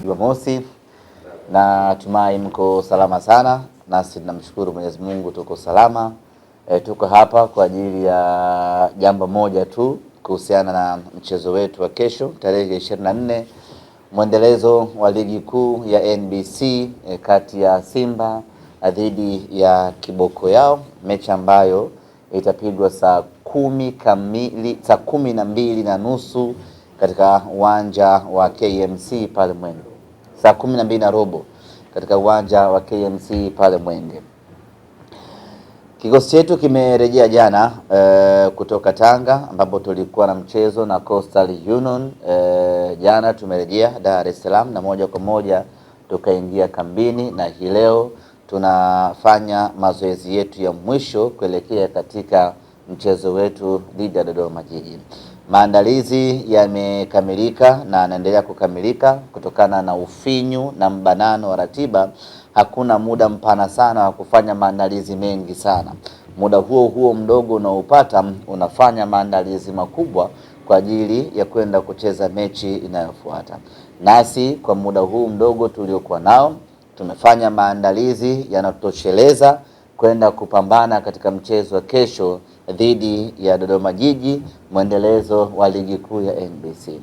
Jumamosi na tumai mko salama sana, nasi tunamshukuru Mwenyezi Mungu tuko salama. Tuko hapa kwa ajili ya jambo moja tu kuhusiana na mchezo wetu wa kesho tarehe 24, mwendelezo wa ligi kuu ya NBC kati ya Simba dhidi ya kiboko yao, mechi ambayo itapigwa saa 12:30 katika uwanja wa KMC pale Mwenge, saa 12:15 katika uwanja wa KMC pale Mwenge. Kikosi chetu kimerejea jana kutoka Tanga ambapo tulikuwa na mchezo na Coastal Union. Jana tumerejea Dar es Salaam na moja kwa moja tukaingia kambini, na hii leo tunafanya mazoezi yetu ya mwisho kuelekea katika mchezo wetu dhidi ya Dodoma Jiji. Maandalizi yamekamilika na yanaendelea kukamilika kutokana na ufinyu na mbanano wa ratiba. Hakuna muda mpana sana wa kufanya maandalizi mengi sana. Muda huo mdogo unaopata unafanya maandalizi makubwa kwa ajili ya kwenda kucheza mechi inayofuata. Nasi kwa muda huu mdogo tuliokuwa nao tumefanya maandalizi yanatosheleza kwenda kupambana katika mchezo wa kesho dhidi ya Dodoma Jiji, mwendelezo wa ligi kuu ya NBC.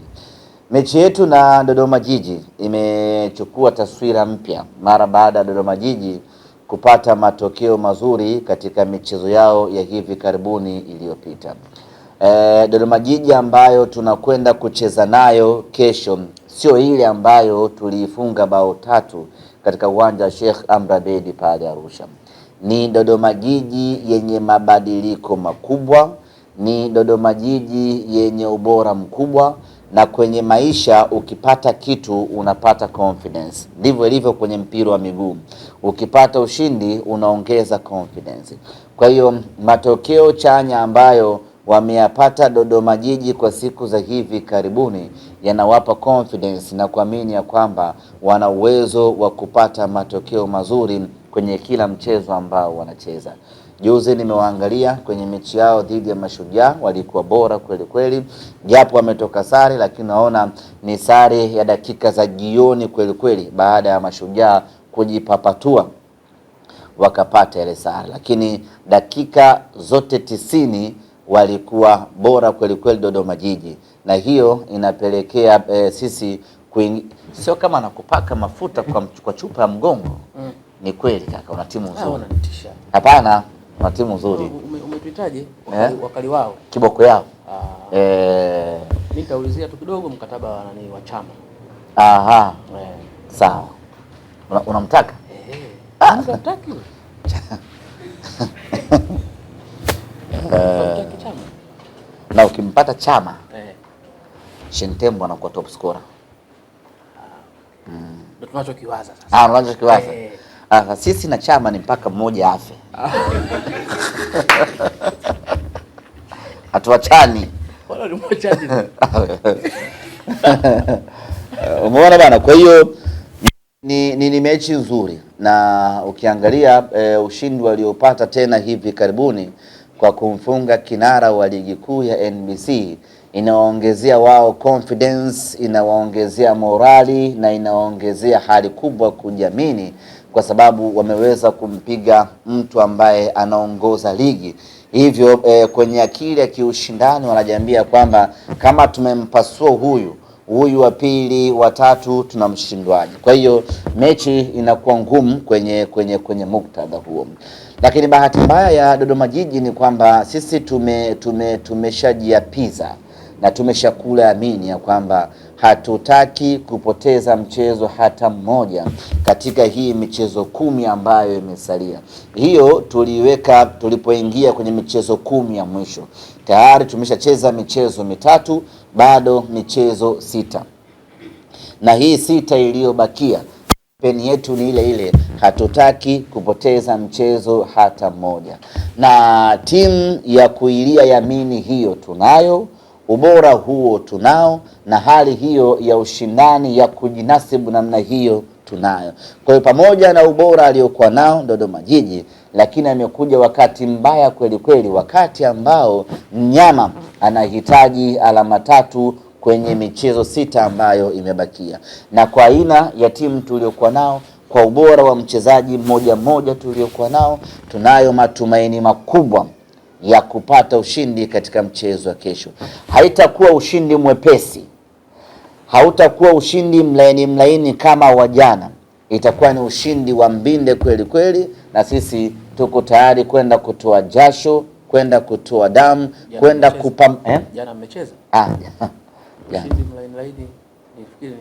Mechi yetu na Dodoma Jiji imechukua taswira mpya mara baada ya Dodoma Jiji kupata matokeo mazuri katika michezo yao ya hivi karibuni iliyopita. Dodoma Jiji ambayo tunakwenda kucheza nayo kesho sio ile ambayo tuliifunga bao 3 katika uwanja wa Sheikh Amri Abeid pale Arusha. Ni Dodoma Jiji yenye mabadiliko makubwa, ni Dodoma Jiji yenye ubora mkubwa, na kwenye maisha ukipata kitu unapata confidence. Ndivyo ilivyo kwenye mpira wa miguu. Ukipata ushindi unaongeza confidence. Kwa hiyo matokeo chanya ambayo wameyapata Dodoma Jiji kwa siku za hivi karibuni yanawapa confidence na kuamini ya kwamba wana uwezo wa kupata matokeo mazuri kwenye kila mchezo ambao wanacheza. Juzi nimewaangalia kwenye mechi yao dhidi ya Mashujaa, walikuwa bora kweli kweli, japo wametoka sare, lakini naona ni sare ya dakika za jioni kweli kweli baada ya Mashujaa kujipapatua wakapata ile sare, lakini dakika zote 90 walikuwa bora kweli kweli Dodoma Jiji, na hiyo inapelekea sisi sio kama nakupaka mafuta kwa chupa ya mgongo. Ni kweli kaka, una timu nzuri. Hapana, una timu nzuri. Umetuitaje wakali wao? Kiboko yao. Nitaulizia tu kidogo mkataba wa nani wa Chama. Aha. Sawa. Unamtaka? Unamtaki? Chama. Na ukimpata Chama, Shentembo anakuwa top scorer. Ndio tunachokiwaza sasa. Unachokiwaza. Sisi na Chama ni mpaka mmoja afe. Hatuachani. Wala ni mmoja. Umeona bana, kwa hiyo ni mechi nzuri, na ukiangalia ushindi waliopata tena hivi karibuni kwa kumfunga kinara wa ligi kuu ya NBC inawaongezea wao confidence, inawaongezea morali na inawaongezea hali kubwa kujiamini, kwa sababu wameweza kumpiga mtu ambaye anaongoza ligi. Hivyo kwenye akili ya kiushindani wanajiambia kwamba kama tumempasua huyu wa pili wa tatu tunamshindwaje. Kwa hiyo mechi inakuwa ngumu kwenye muktadha huo. Lakini bahati mbaya ya Dodoma Jiji ni kwamba sisi tumeshajiapiza na tumeshakula amini ya kwamba hatutaki kupoteza mchezo hata mmoja katika hii michezo 10 ambayo imesalia. Hiyo tuliweka tulipoingia kwenye michezo 10 ya mwisho. Tayari tumeshacheza michezo 3, bado michezo 6. Na hii 6 iliyobakia, peni yetu ni ile ile, hatutaki kupoteza mchezo hata mmoja. Na timu ya kuilia yamini hiyo tunayo, ubora huo tunao, na hali hiyo ya ushindani ya kujinasibu namna hiyo tunayo. Kwa hiyo pamoja na ubora aliokuwa nao Dodoma Jiji, lakini amekuja wakati mbaya kweli kweli, wakati ambao mnyama anahitaji alama 3 kwenye michezo 6 ambayo imebakia, na kwa aina ya timu tuliokuwa nao, kwa ubora wa mchezaji mmoja mmoja tuliokuwa nao, tunayo matumaini makubwa ya kupata ushindi katika mchezo wa kesho. Haitakuwa ushindi mwepesi, hautakuwa ushindi mlaini kama wajana, itakuwa ni ushindi wa mbinde kweli kweli, na sisi tuko tayari kwenda kutoa jasho, kwenda kutoa damu, kwenda Jana mmecheza? Ushindi mlaini nifikiri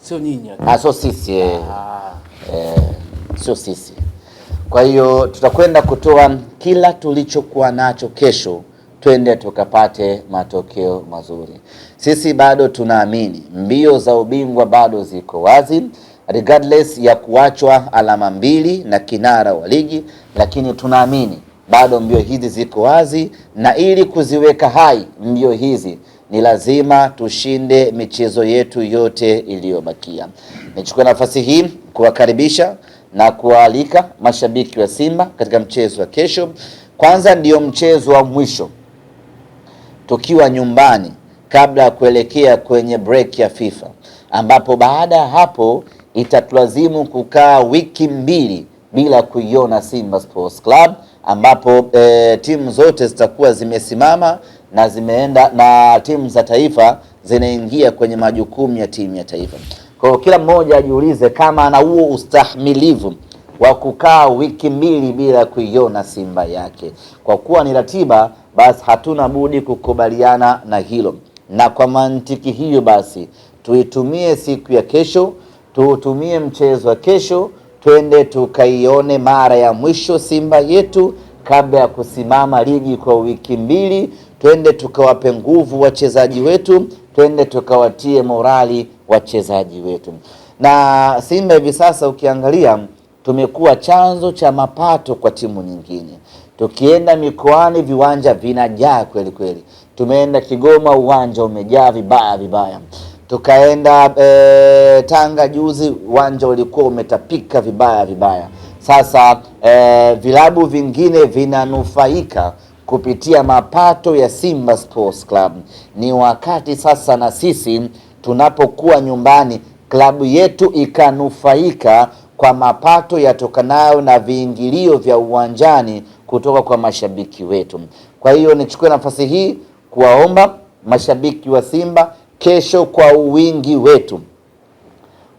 sio nyinyi. Sio sisi. Sio sisi. Kwa hiyo tutakwenda kutoa kila tulichokuwa nacho kesho, twende tukapate matokeo mazuri. Sisi bado tunaamini mbio za ubingwa bado ziko wazi, regardless ya kuachwa alama 2 na kinara wa ligi, lakini tunaamini bado mbio hizi ziko wazi, na ili kuziweka hai mbio hizi ni lazima tushinde michezo yetu yote iliyobakia. Nichukue nafasi hii kuwakaribisha na kuwaalika mashabiki wa Simba katika mchezo wa kesho. Kwanza ndio mchezo wa mwisho tukiwa nyumbani kabla ya kuelekea kwenye break ya FIFA, ambapo baada ya hapo itatulazimu kukaa wiki 2 bila kuiona Simba Sports Club, ambapo timu zote zitakuwa zimesimama na zimeenda, na timu za taifa zinaingia kwenye majukumu ya timu ya taifa. Kwa hiyo kila mmoja ajiulize kama ana huo ustahimilivu wa kukaa wiki 2 bila kuiona Simba yake. Kwa kuwa ni ratiba, basi hatuna budi kukubaliana na hilo, na kwa mantiki hiyo basi tuitumie siku ya kesho, tuutumie mchezo wa kesho, twende tukaione mara ya mwisho Simba yetu kabla ya kusimama ligi kwa wiki 2. Twende tukawape nguvu wachezaji wetu, twende tukawatie morali wachezaji wetu. Na Simba hivi sasa ukiangalia tumekuwa chanzo cha mapato kwa timu nyingine. Tukienda mikoani viwanja vinajaa kweli kweli. Tumeenda Kigoma uwanja umejaa vibaya. Tukaenda Tanga juzi uwanja ulikuwa umetapika vibaya. Sasa vilabu vingine vinanufaika kupitia mapato ya Simba Sports Club. Ni wakati sasa na sisi tunapokuwa nyumbani klabu yetu ikanufaika kwa mapato yatokanayo na viingilio vya uwanjani kutoka kwa mashabiki wetu. Kwa hiyo nichukue nafasi hii kuwaomba mashabiki wa Simba kesho kwa wingi wetu,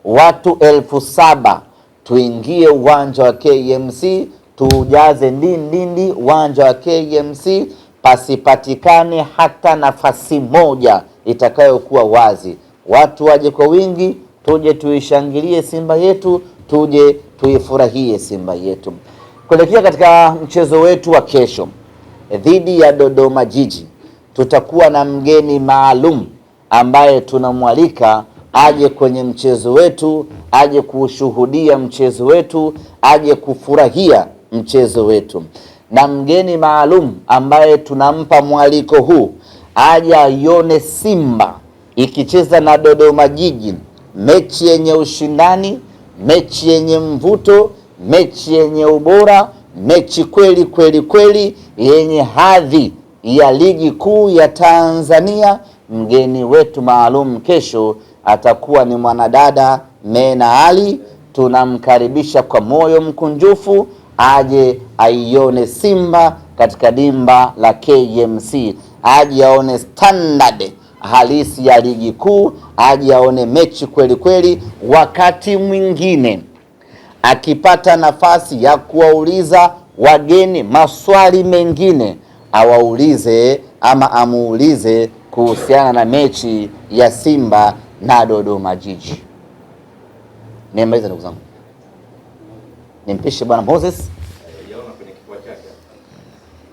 watu 7,000 tuingie uwanja wa KMC, tujaze ndindi uwanja wa KMC, pasipatikane hata nafasi moja itakayokuwa wazi. Watu waje kwa wingi, tuje tuishangilie Simba yetu, tuje tuifurahie Simba yetu. Kuelekea katika mchezo wetu wa kesho dhidi ya Dodoma Jiji, tutakuwa na mgeni maalum ambaye tunamwalika aje kwenye mchezo wetu, aje kushuhudia mchezo wetu, aje kufurahia mchezo wetu. Na mgeni maalum ambaye tunampa mwaliko huu aje aione Simba ikicheza na Dodoma Jiji, mechi yenye ushindani, mechi yenye mvuto, mechi yenye ubora, mechi kweli yenye hadhi ya ligi kuu ya Tanzania. Mgeni wetu maalum kesho atakuwa ni mwanadada Mena Ali. Tunamkaribisha kwa moyo mkunjufu aje aione Simba katika dimba la KMC, aje aone standard halisi ya ligi kuu, aje aone mechi kweli. Wakati mwingine akipata nafasi ya kuwauliza wageni maswali mengine, awaulize ama amuulize kuhusiana na mechi ya Simba na Dodoma Jiji. Nimaliza ndugu zangu. Nimpishe bwana Moses. Yaona kwenye kifua chake.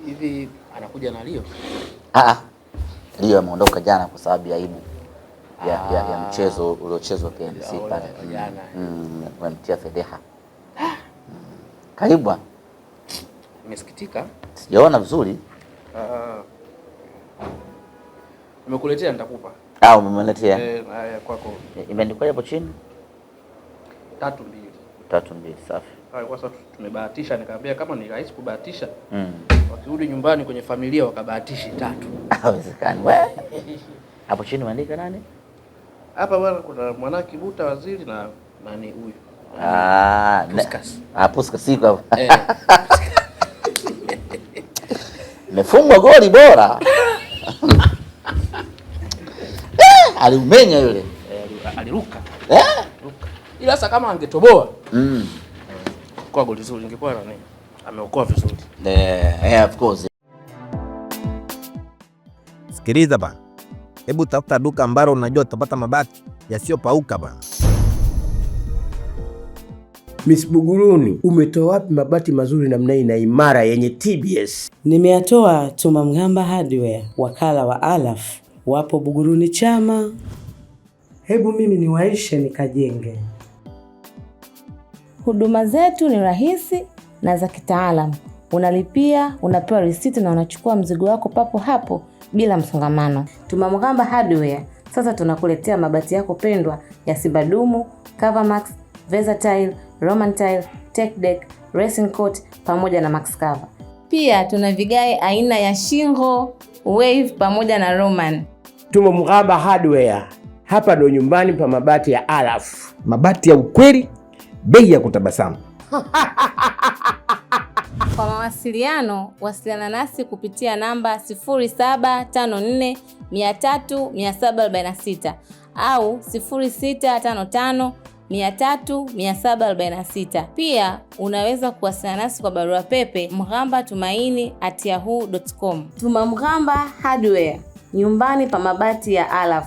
Hivi anakuja na Leo? Leo ameondoka jana kwa sababu ya aibu ya mchezo uliochezwa KMC pale. Wamtia fedheha. Karibu. Nimesikitika. Sijaona vizuri. Nimekuletea nitakupa. Umemletea? Kwako. Imeandikwa hapo chini? 3-2. Safi. Kwa sababu tumebahatisha, nikamwambia kama ni rahisi kubahatisha. Wakirudi nyumbani kwenye familia wakabahatishi 3. Haiwezekani wewe. Hapo chini umeandika nani? Hapa bwana kuna Mwanaki Buta waziri na nani huyu? Puskas. Puskas siko hapa. Mefungwa goli bora. Aliumenya yule. Aliruka. Ila sasa kama angetoboa. Kwa goli zuri ingekuwa nani? Ameokoa vizuri. Of course. Sikiliza bana. Hebu tafuta duka ambalo unajua utapata mabati yasiyopauka bana. Miss Buguruni, umetoa wapi mabati mazuri namna hii na imara yenye TBS? Nimeyatoa Tumamgamba Hardware, wakala wa Alaf, wapo Buguruni Chama. Hebu mimi niwaishe nikajenge. Huduma zetu ni rahisi na za kitaalamu. Unalipia, unapewa risiti na unachukua mzigo wako papo hapo bila msongamano. Tumamgamba Hardware sasa tunakuletea mabati yako pendwa ya Sibadumu, Covermax, Versatile, Roman Tile, Tech Deck, Racing Coat pamoja na Max Cover. Pia tuna vigae aina ya Shingo, Wave pamoja na Roman. Tumamgamba Hardware. Hapa ndo nyumbani pa mabati ya Alaf. Mabati ya ukweli, bei ya kutabasamu. Kwa mawasiliano, wasiliana nasi kupitia namba 0754 300 746 au 0655 300 746. Pia unaweza kuwasiliana nasi kwa barua pepe mghambatumaini@yahoo.com. Tumamgamba Hardware, nyumbani pa mabati ya Alaf.